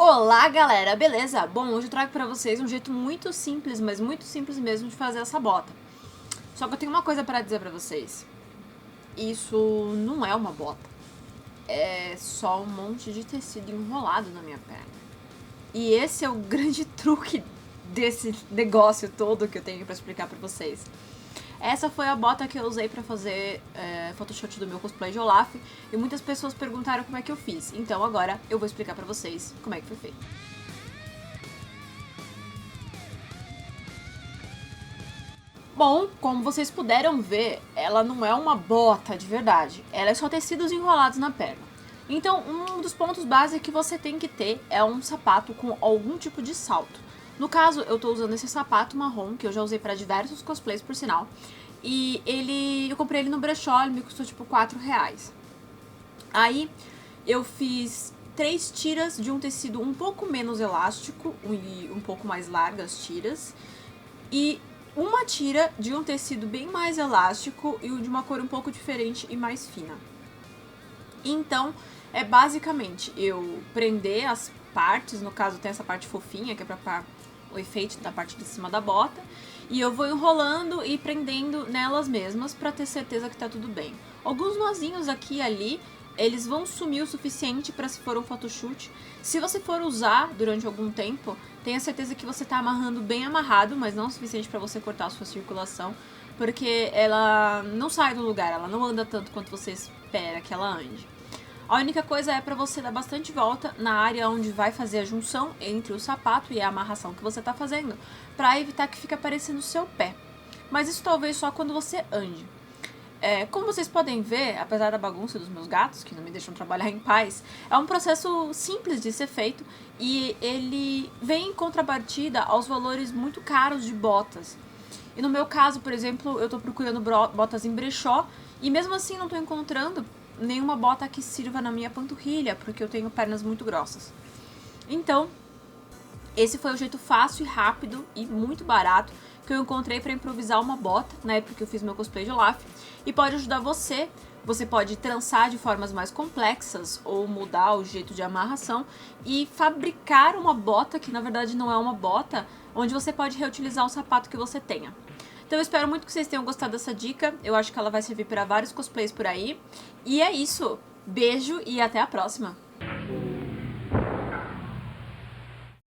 Olá galera, beleza? Bom, hoje eu trago pra vocês um jeito muito simples, mas muito simples mesmo de fazer essa bota. Só que eu tenho uma coisa pra dizer pra vocês. Isso não é uma bota. É só um monte de tecido enrolado na minha perna. E esse é o grande truque desse negócio todo que eu tenho pra explicar pra vocês. Essa foi a bota que eu usei pra fazer photoshoot do meu cosplay de Olaf e muitas pessoas perguntaram como é que eu fiz. Então agora eu vou explicar pra vocês como é que foi feito. Bom, como vocês puderam ver, ela não é uma bota de verdade. Ela é só tecidos enrolados na perna. Então, um dos pontos básicos que você tem que ter é um sapato com algum tipo de salto. No caso, eu tô usando esse sapato marrom, que eu já usei para diversos cosplays, por sinal. E eu comprei ele no brechó, ele me custou tipo R$4. Aí, eu fiz 3 tiras de um tecido um pouco menos elástico e um pouco mais largas tiras. E uma tira de um tecido bem mais elástico e de uma cor um pouco diferente e mais fina. Então, é basicamente eu prender as partes, no caso tem essa parte fofinha, que é pra o efeito da parte de cima da bota, e eu vou enrolando e prendendo nelas mesmas pra ter certeza que tá tudo bem. Alguns nozinhos aqui e ali, eles vão sumir o suficiente para se for um photoshoot. Se você for usar durante algum tempo, tenha certeza que você tá amarrando bem amarrado, mas não o suficiente para você cortar a sua circulação, porque ela não sai do lugar, ela não anda tanto quanto você espera que ela ande. A única coisa é para você dar bastante volta na área onde vai fazer a junção entre o sapato e a amarração que você tá fazendo, para evitar que fique aparecendo o seu pé. Mas isso talvez só quando você ande. Como vocês podem ver, apesar da bagunça dos meus gatos, que não me deixam trabalhar em paz, é um processo simples de ser feito e ele vem em contrapartida aos valores muito caros de botas. E no meu caso, por exemplo, eu tô procurando botas em brechó e mesmo assim não tô encontrando nenhuma bota que sirva na minha panturrilha, porque eu tenho pernas muito grossas. Então, esse foi o jeito fácil e rápido e muito barato que eu encontrei para improvisar uma bota, na época que eu fiz meu cosplay de Olaf, e pode ajudar você. Você pode trançar de formas mais complexas ou mudar o jeito de amarração e fabricar uma bota que na verdade não é uma bota, onde você pode reutilizar o sapato que você tenha. Então eu espero muito que vocês tenham gostado dessa dica, eu acho que ela vai servir para vários cosplays por aí. E é isso, beijo e até a próxima!